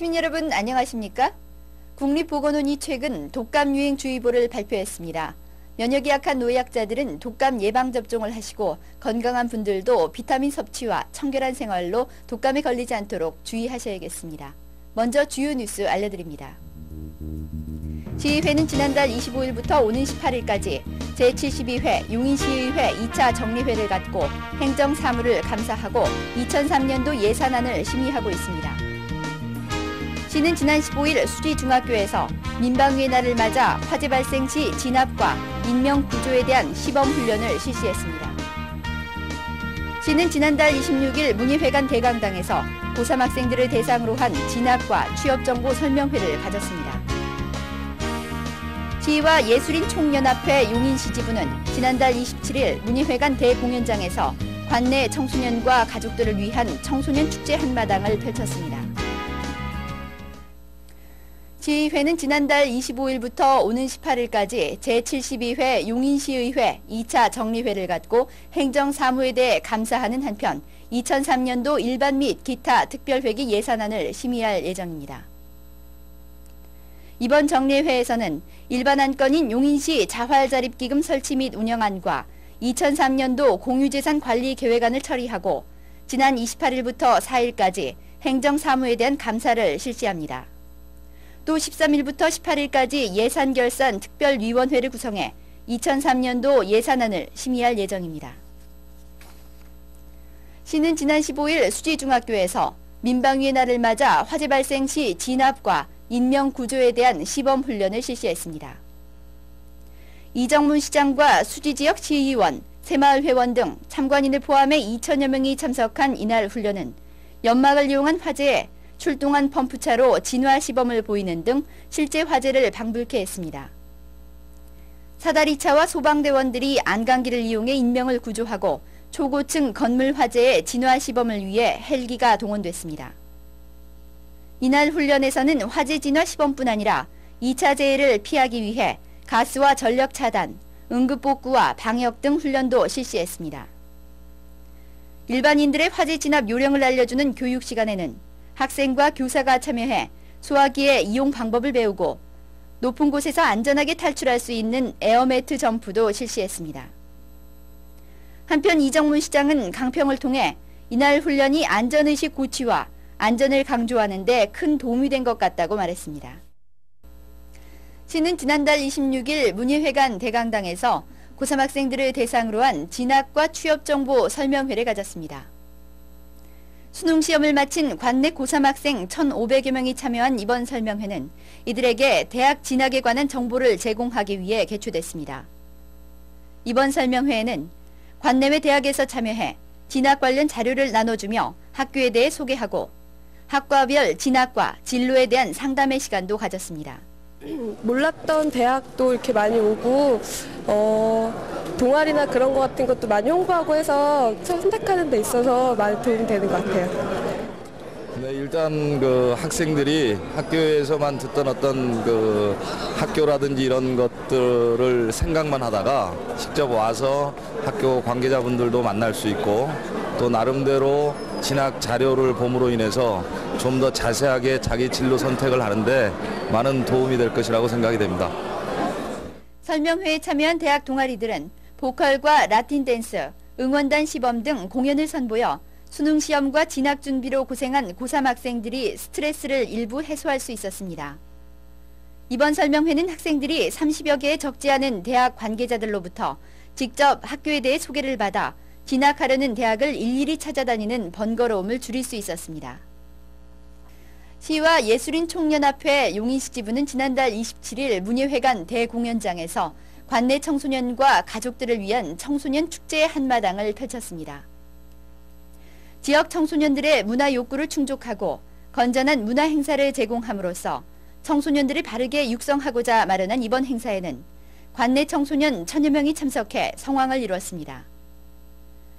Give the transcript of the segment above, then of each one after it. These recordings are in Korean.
시민 여러분 안녕하십니까? 국립보건원이 최근 독감 유행주의보를 발표했습니다. 면역이 약한 노약자들은 독감 예방접종을 하시고 건강한 분들도 비타민 섭취와 청결한 생활로 독감에 걸리지 않도록 주의하셔야겠습니다. 먼저 주요 뉴스 알려드립니다. 시의회는 지난달 25일부터 오는 18일까지 제72회 용인시의회 2차 정례회를 갖고 행정사무를 감사하고 2003년도 예산안을 심의하고 있습니다. 시는 지난 15일 수지중학교에서 민방위의 날을 맞아 화재 발생 시 진압과 인명구조에 대한 시범훈련을 실시했습니다. 시는 지난달 26일 문예회관 대강당에서 고3 학생들을 대상으로 한 진압과 취업정보 설명회를 가졌습니다. 시와 예술인 총연합회 용인시 지부는 지난달 27일 문예회관 대공연장에서 관내 청소년과 가족들을 위한 청소년 축제 한마당을 펼쳤습니다. 시의회는 지난달 25일부터 오는 18일까지 제72회 용인시의회 2차 정례회를 갖고 행정사무에 대해 감사하는 한편 2003년도 일반 및 기타 특별회기 예산안을 심의할 예정입니다. 이번 정례회에서는 일반 안건인 용인시 자활자립기금 설치 및 운영안과 2003년도 공유재산 관리 계획안을 처리하고 지난 28일부터 4일까지 행정사무에 대한 감사를 실시합니다. 또 13일부터 18일까지 예산결산 특별위원회를 구성해 2003년도 예산안을 심의할 예정입니다. 시는 지난 15일 수지중학교에서 민방위의 날을 맞아 화재 발생 시 진압과 인명구조에 대한 시범훈련을 실시했습니다. 이정문 시장과 수지지역 시의원, 새마을회원 등 참관인을 포함해 2천여 명이 참석한 이날 훈련은 연막을 이용한 화재에 출동한 펌프차로 진화 시범을 보이는 등 실제 화재를 방불케 했습니다. 사다리차와 소방대원들이 안강기를 이용해 인명을 구조하고 초고층 건물 화재의 진화 시범을 위해 헬기가 동원됐습니다. 이날 훈련에서는 화재 진화 시범뿐 아니라 2차 재해를 피하기 위해 가스와 전력 차단, 응급복구와 방역 등 훈련도 실시했습니다. 일반인들의 화재 진압 요령을 알려주는 교육 시간에는 학생과 교사가 참여해 소화기의 이용 방법을 배우고 높은 곳에서 안전하게 탈출할 수 있는 에어매트 점프도 실시했습니다. 한편 이정문 시장은 강평을 통해 이날 훈련이 안전의식 고취와 안전을 강조하는 데 큰 도움이 된 것 같다고 말했습니다. 시는 지난달 26일 문예회관 대강당에서 고3 학생들을 대상으로 한 진학과 취업정보 설명회를 가졌습니다. 수능시험을 마친 관내 고3 학생 1,500여 명이 참여한 이번 설명회는 이들에게 대학 진학에 관한 정보를 제공하기 위해 개최됐습니다. 이번 설명회에는 관내외 대학에서 참여해 진학 관련 자료를 나눠주며 학교에 대해 소개하고 학과별 진학과 진로에 대한 상담의 시간도 가졌습니다. 몰랐던 대학도 이렇게 많이 오고 동아리나 그런 거 같은 것도 많이 홍보하고 해서 선택하는 데 있어서 많이 도움이 되는 것 같아요. 네, 일단 그 학생들이 학교에서만 듣던 어떤 그 학교라든지 이런 것들을 생각만 하다가 직접 와서 학교 관계자분들도 만날 수 있고 또 나름대로 진학 자료를 봄으로 인해서 좀 더 자세하게 자기 진로 선택을 하는데 많은 도움이 될 것이라고 생각이 됩니다. 설명회에 참여한 대학 동아리들은 보컬과 라틴 댄스, 응원단 시범 등 공연을 선보여 수능시험과 진학 준비로 고생한 고3 학생들이 스트레스를 일부 해소할 수 있었습니다. 이번 설명회는 학생들이 30여 개의 적지 않은 대학 관계자들로부터 직접 학교에 대해 소개를 받아 진학하려는 대학을 일일이 찾아다니는 번거로움을 줄일 수 있었습니다. 시와 예술인 총연합회 용인시 지부는 지난달 27일 문예회관 대공연장에서 관내 청소년과 가족들을 위한 청소년 축제 한마당을 펼쳤습니다. 지역 청소년들의 문화 욕구를 충족하고 건전한 문화 행사를 제공함으로써 청소년들을 바르게 육성하고자 마련한 이번 행사에는 관내 청소년 1,000여 명이 참석해 성황을 이뤘습니다.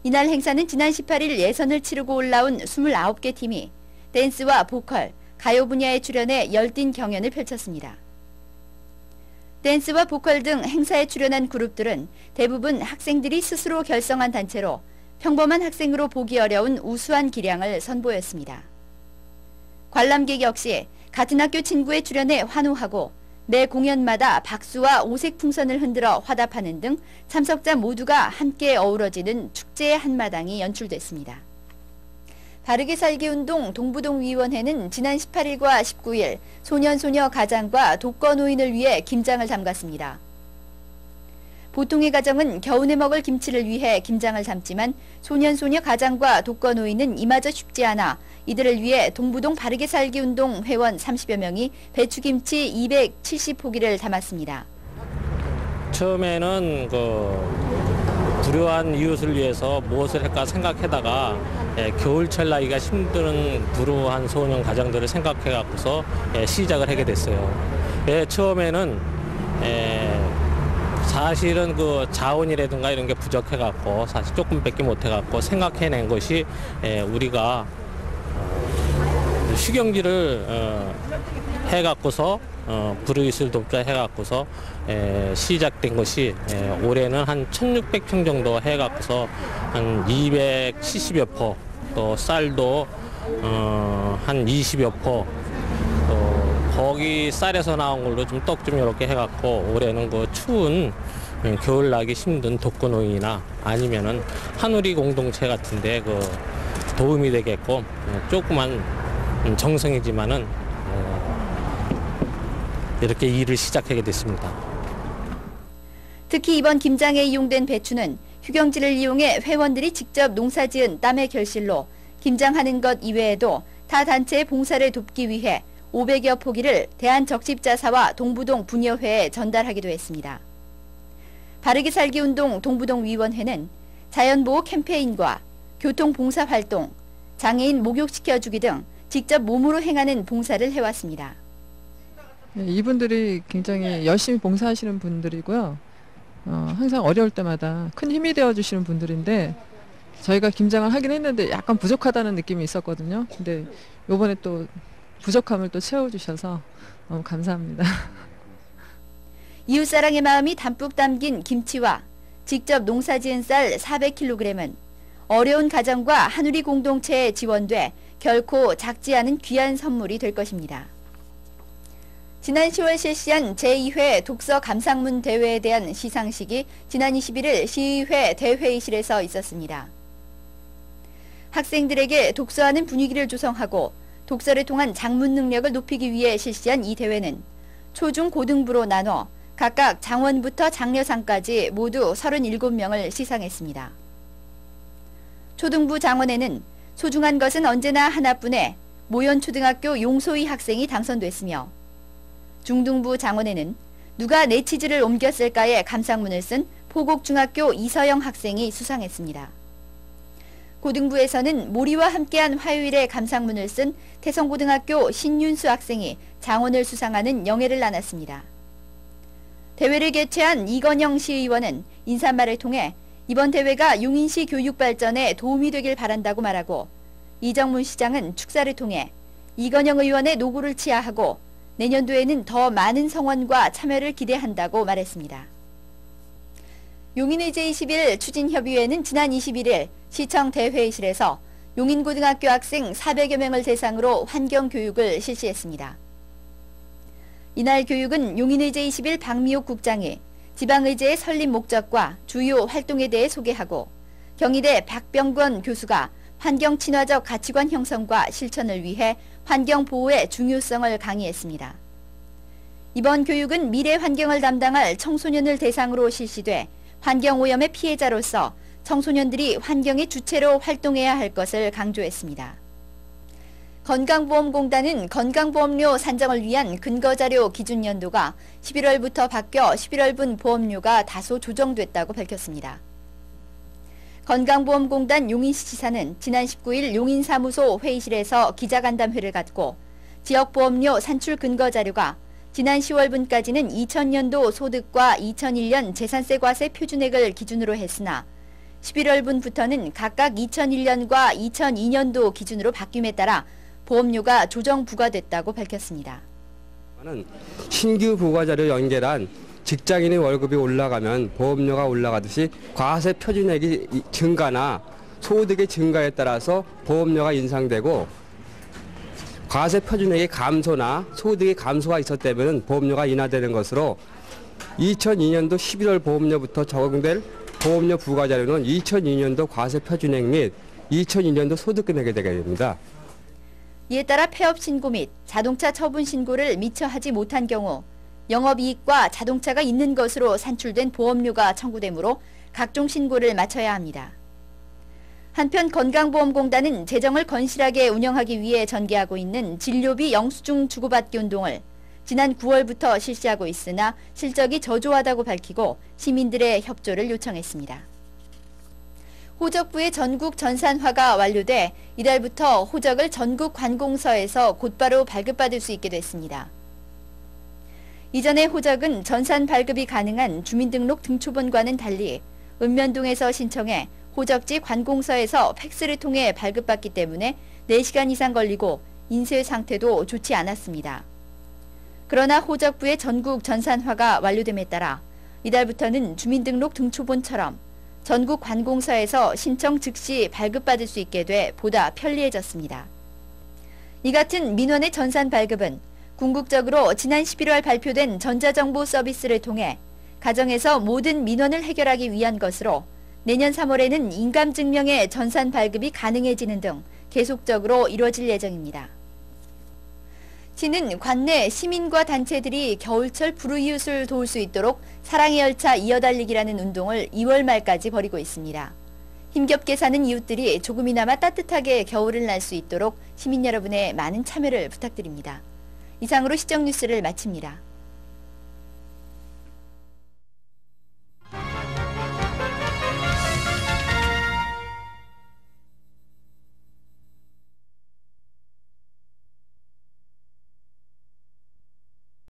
이날 행사는 지난 18일 예선을 치르고 올라온 29개 팀이 댄스와 보컬, 가요 분야에 출연해 열띤 경연을 펼쳤습니다. 댄스와 보컬 등 행사에 출연한 그룹들은 대부분 학생들이 스스로 결성한 단체로 평범한 학생으로 보기 어려운 우수한 기량을 선보였습니다. 관람객 역시 같은 학교 친구의 출연에 환호하고 매 공연마다 박수와 오색 풍선을 흔들어 화답하는 등 참석자 모두가 함께 어우러지는 축제의 한마당이 연출됐습니다. 바르게 살기 운동 동부동위원회는 지난 18일과 19일 소년소녀 가장과 독거노인을 위해 김장을 담갔습니다. 보통의 가정은 겨우내 먹을 김치를 위해 김장을 담지만 소년소녀 가장과 독거노인은 이마저 쉽지 않아 이들을 위해 동부동 바르게 살기 운동 회원 30여 명이 배추김치 270포기를 담았습니다. 처음에는 불효한 이웃을 위해서 무엇을 할까 생각하다가 겨울철 나기가 힘든 불우한 소년 가정들을 생각해 갖고서 시작을 하게 됐어요. 처음에는 사실은 자원이라든가 이런 게 부족해 갖고 사실 조금밖에 못 해 갖고 생각해낸 것이 우리가 휴경지를 해 갖고서 불우이웃을 돕자 해 갖고서 시작된 것이 올해는 한 1600평 정도 해 갖고서 한 270여 포, 또 쌀도 한 20여 포, 또 거기 쌀에서 나온 걸로 좀 떡 좀 이렇게 해 갖고 올해는 추운 겨울 나기 힘든 독거노인이나 아니면은 한우리 공동체 같은데 도움이 되겠고 조그만 정성이지만은 이렇게 일을 시작하게 됐습니다. 특히 이번 김장에 이용된 배추는 휴경지를 이용해 회원들이 직접 농사지은 땀의 결실로 김장하는 것 이외에도 타 단체의 봉사를 돕기 위해 500여 포기를 대한적십자사와 동부동 분여회에 전달하기도 했습니다. 바르게 살기 운동 동부동위원회는 자연보호 캠페인과 교통봉사활동, 장애인 목욕시켜주기 등 직접 몸으로 행하는 봉사를 해왔습니다. 이분들이 굉장히 열심히 봉사하시는 분들이고요. 항상 어려울 때마다 큰 힘이 되어주시는 분들인데 저희가 김장을 하긴 했는데 약간 부족하다는 느낌이 있었거든요. 근데 이번에 또 부족함을 또 채워주셔서 너무 감사합니다. 이웃사랑의 마음이 담뿍 담긴 김치와 직접 농사지은 쌀 400kg은 어려운 가정과 한우리 공동체에 지원돼 결코 작지 않은 귀한 선물이 될 것입니다. 지난 10월 실시한 제2회 독서 감상문 대회에 대한 시상식이 지난 21일 시의회 대회의실에서 있었습니다. 학생들에게 독서하는 분위기를 조성하고 독서를 통한 작문 능력을 높이기 위해 실시한 이 대회는 초중 고등부로 나눠 각각 장원부터 장려상까지 모두 37명을 시상했습니다. 초등부 장원에는 소중한 것은 언제나 하나뿐의 모연초등학교 용소희 학생이 당선됐으며 중등부 장원에는 누가 내 치즈를 옮겼을까에 감상문을 쓴 포곡중학교 이서영 학생이 수상했습니다. 고등부에서는 모리와 함께한 화요일에 감상문을 쓴 태성고등학교 신윤수 학생이 장원을 수상하는 영예를 나눴습니다. 대회를 개최한 이건영 시의원은 인사말을 통해 이번 대회가 용인시 교육 발전에 도움이 되길 바란다고 말하고 이정문 시장은 축사를 통해 이건영 의원의 노고를 치하하고 내년도에는 더 많은 성원과 참여를 기대한다고 말했습니다. 용인의 제21 추진협의회는 지난 21일 시청 대회의실에서 용인고등학교 학생 400여 명을 대상으로 환경교육을 실시했습니다. 이날 교육은 용인의 제21 박미옥 국장이 지방의제의 설립 목적과 주요 활동에 대해 소개하고 경희대 박병권 교수가 환경 친화적 가치관 형성과 실천을 위해 환경보호의 중요성을 강의했습니다. 이번 교육은 미래 환경을 담당할 청소년을 대상으로 실시돼 환경오염의 피해자로서 청소년들이 환경의 주체로 활동해야 할 것을 강조했습니다. 건강보험공단은 건강보험료 산정을 위한 근거자료 기준 연도가 11월부터 바뀌어 11월분 보험료가 다소 조정됐다고 밝혔습니다. 건강보험공단 용인시 지사는 지난 19일 용인사무소 회의실에서 기자간담회를 갖고 지역보험료 산출 근거자료가 지난 10월분까지는 2000년도 소득과 2001년 재산세 과세 표준액을 기준으로 했으나 11월분부터는 각각 2001년과 2002년도 기준으로 바뀜에 따라 보험료가 조정 부과됐다고 밝혔습니다. 신규 부과자료 연계란 직장인의 월급이 올라가면 보험료가 올라가듯이 과세 표준액이 증가나 소득의 증가에 따라서 보험료가 인상되고 과세 표준액의 감소나 소득의 감소가 있었다면 보험료가 인하되는 것으로 2002년도 11월 보험료부터 적용될 보험료 부과자료는 2002년도 과세 표준액 및 2002년도 소득 금액이 되게 됩니다. 이에 따라 폐업 신고 및 자동차 처분 신고를 미처 하지 못한 경우 영업이익과 자동차가 있는 것으로 산출된 보험료가 청구되므로 각종 신고를 마쳐야 합니다. 한편 건강보험공단은 재정을 건실하게 운영하기 위해 전개하고 있는 진료비 영수증 주고받기 운동을 지난 9월부터 실시하고 있으나 실적이 저조하다고 밝히고 시민들의 협조를 요청했습니다. 호적부의 전국 전산화가 완료돼 이달부터 호적을 전국 관공서에서 곧바로 발급받을 수 있게 됐습니다. 이전의 호적은 전산 발급이 가능한 주민등록 등초본과는 달리 읍면동에서 신청해 호적지 관공서에서 팩스를 통해 발급받기 때문에 4시간 이상 걸리고 인쇄 상태도 좋지 않았습니다. 그러나 호적부의 전국 전산화가 완료됨에 따라 이달부터는 주민등록 등초본처럼 전국 관공서에서 신청 즉시 발급받을 수 있게 돼 보다 편리해졌습니다. 이 같은 민원의 전산 발급은 궁극적으로 지난 11월 발표된 전자정보 서비스를 통해 가정에서 모든 민원을 해결하기 위한 것으로 내년 3월에는 인감증명의 전산 발급이 가능해지는 등 계속적으로 이루어질 예정입니다. 시는 관내 시민과 단체들이 겨울철 불우이웃을 도울 수 있도록 사랑의 열차 이어달리기라는 운동을 2월 말까지 벌이고 있습니다. 힘겹게 사는 이웃들이 조금이나마 따뜻하게 겨울을 날 수 있도록 시민 여러분의 많은 참여를 부탁드립니다. 이상으로 시정뉴스를 마칩니다.